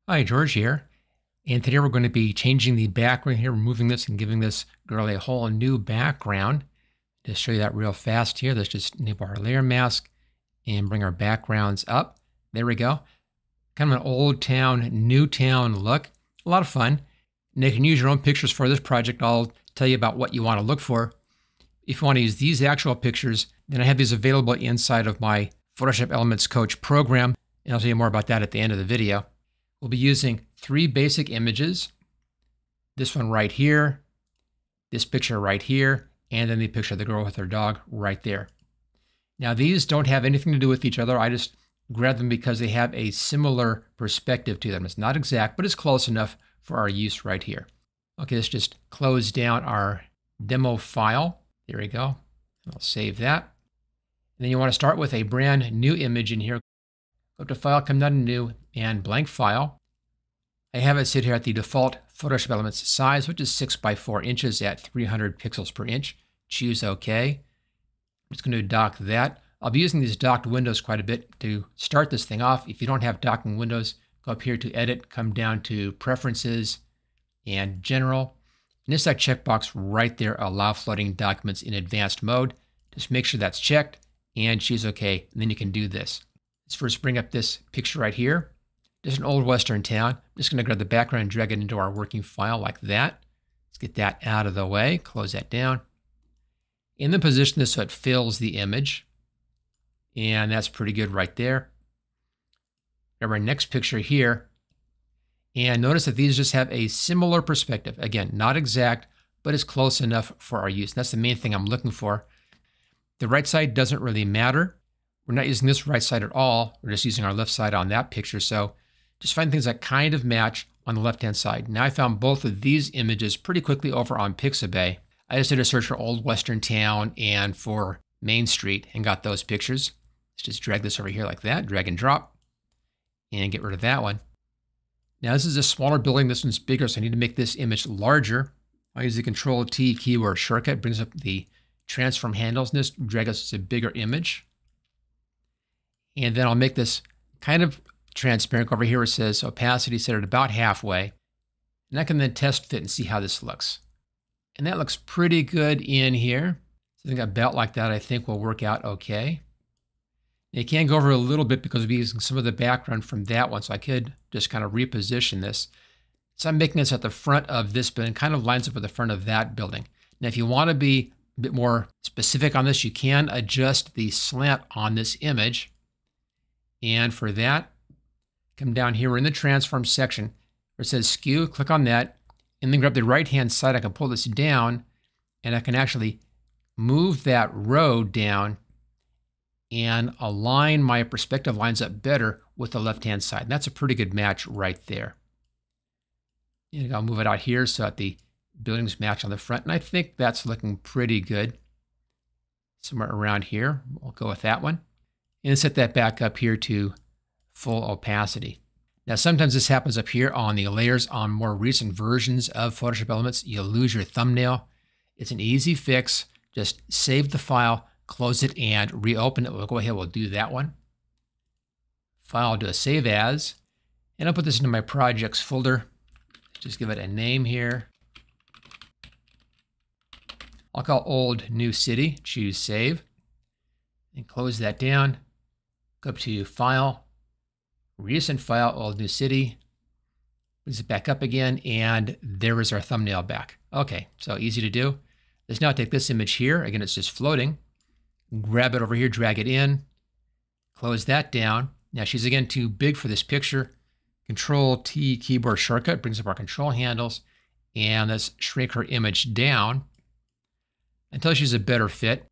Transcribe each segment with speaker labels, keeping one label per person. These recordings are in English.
Speaker 1: Hi, George here. And today we're going to be changing the background here, removing this and giving this girl a whole new background. To show you that real fast here, let's just enable our layer mask and bring our backgrounds up. There we go. Kind of an old town, new town look. A lot of fun. And you can use your own pictures for this project. I'll tell you about what you want to look for. If you want to use these actual pictures, then I have these available inside of my Photoshop Elements Coach program. And I'll tell you more about that at the end of the video. We'll be using 3 basic images. This one right here, this picture right here, and then the picture of the girl with her dog right there. Now these don't have anything to do with each other. I just grabbed them because they have a similar perspective to them. It's not exact, but it's close enough for our use right here. Okay, let's just close down our demo file. There we go. I'll save that. And then you want to start with a brand new image in here. Go up to File, come down to New, and Blank File. I have it sit here at the default Photoshop Elements size, which is 6 by 4 inches at 300 pixels per inch. Choose OK. I'm just going to dock that. I'll be using these docked windows quite a bit to start this thing off. If you don't have docking windows, go up here to Edit, come down to Preferences and General. And this that checkbox right there, Allow Floating Documents in Advanced Mode. Just make sure that's checked and choose OK, and then you can do this. Let's first bring up this picture right here. Just an old Western town. I'm just going to grab the background and drag it into our working file like that. Let's get that out of the way. Close that down. And then position this so it fills the image. And that's pretty good right there. Grab our next picture here. And notice that these just have a similar perspective. Again, not exact, but it's close enough for our use. That's the main thing I'm looking for. The right side doesn't really matter. We're not using this right side at all. We're just using our left side on that picture. So just find things that kind of match on the left-hand side. Now I found both of these images pretty quickly over on Pixabay. I just did a search for Old Western Town and for Main Street and got those pictures. Let's just drag this over here like that, drag and drop, and get rid of that one. Now this is a smaller building. This one's bigger, so I need to make this image larger. I'll use the Control-T keyword shortcut. It brings up the transform handles and just drag us to a bigger image. And then I'll make this kind of transparent. Over here it says opacity set at about halfway. And I can then test fit and see how this looks. And that looks pretty good in here. Something about like that I think will work out okay. It can go over a little bit because we'll be using some of the background from that one, so I could just kind of reposition this. So I'm making this at the front of this building, kind of lines up with the front of that building. Now if you want to be a bit more specific on this, you can adjust the slant on this image. And for that, come down here, we're in the transform section where it says skew, click on that, and then grab the right-hand side. I can pull this down, and I can actually move that row down and align my perspective lines up better with the left-hand side. And that's a pretty good match right there. And I'll move it out here so that the buildings match on the front, and I think that's looking pretty good. Somewhere around here, we'll go with that one. And set that back up here to full opacity. Now, sometimes this happens up here on the layers on more recent versions of Photoshop Elements. You'll lose your thumbnail. It's an easy fix. Just save the file, close it, and reopen it. We'll go ahead, we'll do that one. File, I'll do a save as, and I'll put this into my projects folder. Just give it a name here. I'll call Old New City, choose Save, and close that down. Go up to File, Recent File, Old New City. Brings it back up again, and there is our thumbnail back. Okay, so easy to do. Let's now take this image here. Again, it's just floating. Grab it over here, drag it in, close that down. Now she's again too big for this picture. Control-T keyboard shortcut brings up our control handles, and let's shrink her image down until she's a better fit.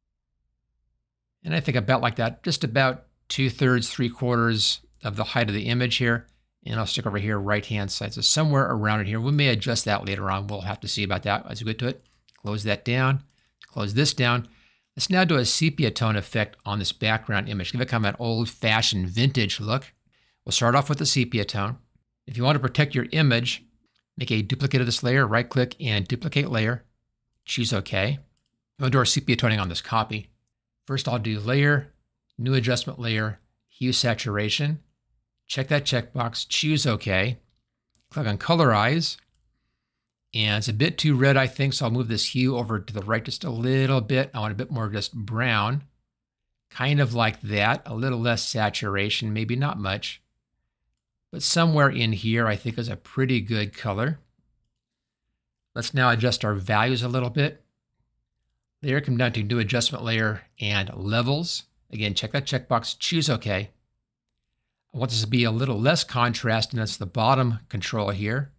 Speaker 1: And I think about like that, just about 2/3, 3/4 of the height of the image here. And I'll stick over here, right-hand side. So somewhere around it here. We may adjust that later on. We'll have to see about that as we get to it. Close that down, close this down. Let's now do a sepia tone effect on this background image. Give it kind of an old-fashioned vintage look. We'll start off with the sepia tone. If you want to protect your image, make a duplicate of this layer, right-click and duplicate layer. Choose OK. We'll do our sepia toning on this copy. First, I'll do Layer, New Adjustment Layer, Hue Saturation. Check that checkbox, choose OK. Click on Colorize. And it's a bit too red, I think, so I'll move this hue over to the right just a little bit. I want a bit more just brown. Kind of like that. A little less saturation, maybe not much. But somewhere in here, I think is a pretty good color. Let's now adjust our values a little bit. There, come down to New Adjustment Layer and Levels. Again, check that checkbox, choose OK. I want this to be a little less contrast, and that's the bottom control here.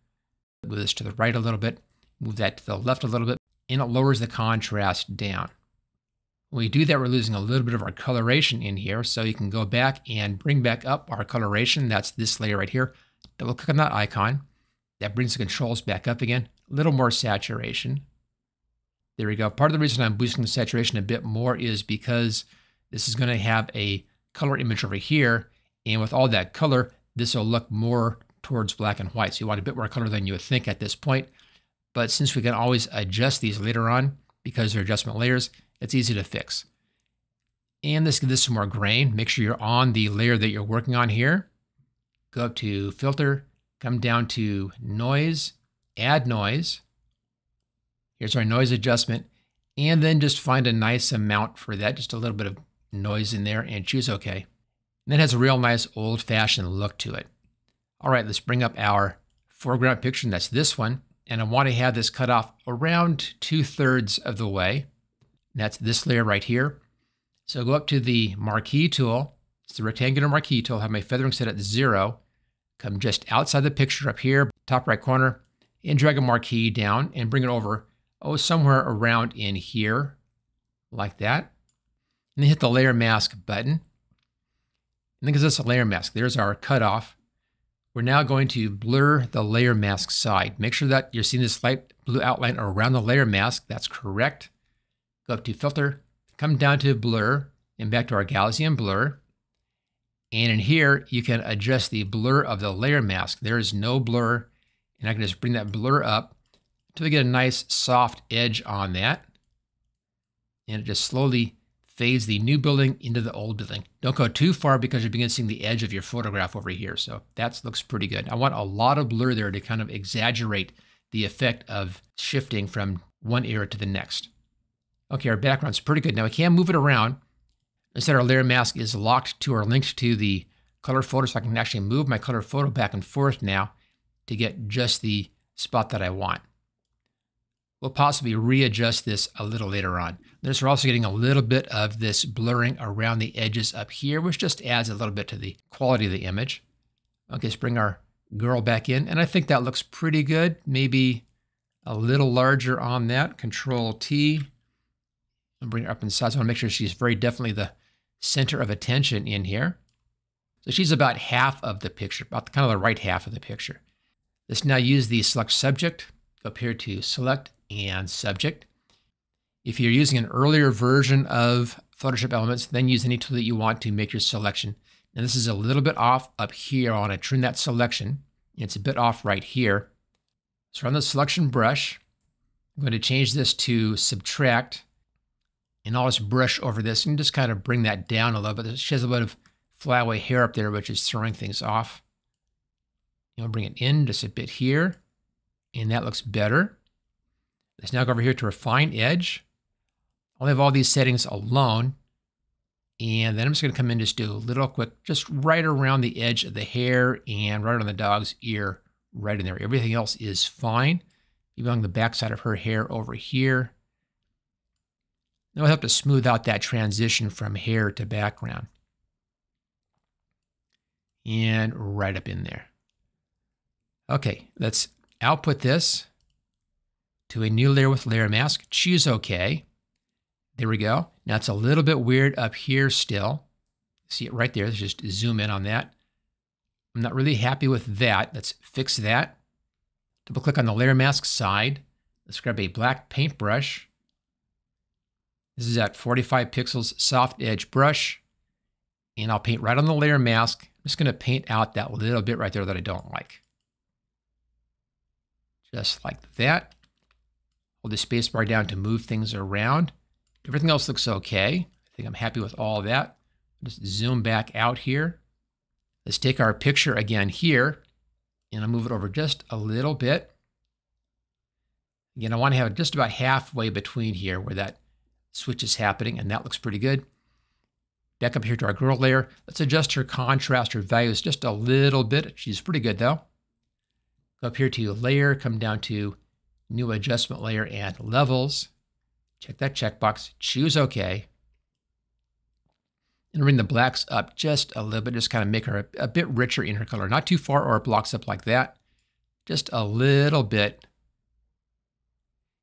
Speaker 1: Move this to the right a little bit, move that to the left a little bit, and it lowers the contrast down. When we do that, we're losing a little bit of our coloration in here, so you can go back and bring back up our coloration. That's this layer right here. Double click on that icon. That brings the controls back up again. A little more saturation. There we go. Part of the reason I'm boosting the saturation a bit more is because this is going to have a color image over here, and with all that color, this will look more towards black and white. So you want a bit more color than you would think at this point. But since we can always adjust these later on, because they're adjustment layers, it's easy to fix. And let's give this some more grain. Make sure you're on the layer that you're working on here. Go up to Filter, come down to Noise, Add Noise. Here's our noise adjustment. And then just find a nice amount for that, just a little bit of noise in there, and choose OK. And that has a real nice old-fashioned look to it. All right, let's bring up our foreground picture, and that's this one. And I want to have this cut off around 2/3 of the way. And that's this layer right here. So go up to the Marquee tool. It's the rectangular Marquee tool. Have my feathering set at 0. Come just outside the picture up here, top right corner, and drag a marquee down and bring it over, somewhere around in here, like that. And then hit the Layer Mask button. And then gives us a layer mask. There's our cutoff. We're now going to blur the layer mask side. Make sure that you're seeing this light blue outline around the layer mask. That's correct. Go up to Filter, come down to Blur, and back to our Gaussian Blur. And in here, you can adjust the blur of the layer mask. There is no blur, and I can just bring that blur up until we get a nice soft edge on that. And it just slowly fades the new building into the old building. Don't go too far because you're beginning to see the edge of your photograph over here. So that looks pretty good. I want a lot of blur there to kind of exaggerate the effect of shifting from one area to the next. Okay, our background's pretty good. Now we can move it around. Instead, our layer mask is locked to or linked to the color photo, so I can actually move my color photo back and forth now to get just the spot that I want. We'll possibly readjust this a little later on. Notice we're also getting a little bit of this blurring around the edges up here, which just adds a little bit to the quality of the image. Okay, let's bring our girl back in, and I think that looks pretty good. Maybe a little larger on that. Control T, and bring her up in size. I want to make sure she's very definitely the center of attention in here. So she's about half of the picture, about kind of the right half of the picture. Let's now use the Select Subject. Go up here to Select and Subject. If you're using an earlier version of Photoshop Elements, then use any tool that you want to make your selection. And this is a little bit off up here. I want to trim that selection. It's a bit off right here. So on the selection brush, I'm going to change this to Subtract. And I'll just brush over this and just kind of bring that down a little bit. She has a bit of flyaway hair up there, which is throwing things off. I'll bring it in just a bit here. And that looks better. Let's now go over here to Refine Edge. I'll have all these settings alone. And then I'm just going to come in and just do a little quick, just right around the edge of the hair and right on the dog's ear, right in there. Everything else is fine. Even on the back side of her hair over here. Now we'll have to smooth out that transition from hair to background. And right up in there. Okay, let's output this to a new layer with layer mask. Choose OK. There we go. Now it's a little bit weird up here still. See it right there. Let's just zoom in on that. I'm not really happy with that. Let's fix that. Double click on the layer mask side. Let's grab a black paintbrush. This is at 45 pixels soft edge brush. And I'll paint right on the layer mask. I'm just going to paint out that little bit right there that I don't like. Just like that. Hold the spacebar down to move things around. Everything else looks okay. I think I'm happy with all of that. Just zoom back out here. Let's take our picture again here And I'll move it over just a little bit. Again, I want to have it just about halfway between here where that switch is happening, and that looks pretty good. Back up here to our girl layer. Let's adjust her contrast, her values just a little bit. She's pretty good though. Go up here to layer, come down to new adjustment layer and levels. Check that checkbox, choose OK. And bring the blacks up just a little bit, just kind of make her a bit richer in her color. Not too far or it blocks up like that. Just a little bit.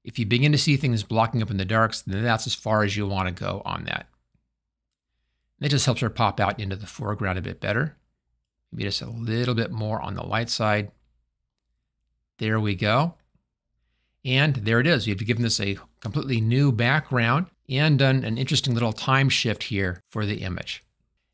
Speaker 1: If you begin to see things blocking up in the darks, then that's as far as you want to go on that. And it just helps her pop out into the foreground a bit better. Maybe just a little bit more on the light side. There we go. And there it is. We've given this a completely new background and done an interesting little time shift here for the image.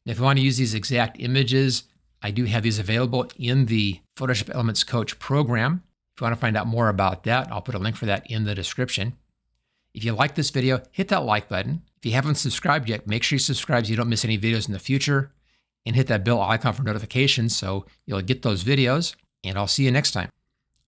Speaker 1: And if you want to use these exact images, I do have these available in the Photoshop Elements Coach program. If you want to find out more about that, I'll put a link for that in the description. If you like this video, hit that like button. If you haven't subscribed yet, make sure you subscribe so you don't miss any videos in the future. And hit that bell icon for notifications so you'll get those videos. And I'll see you next time.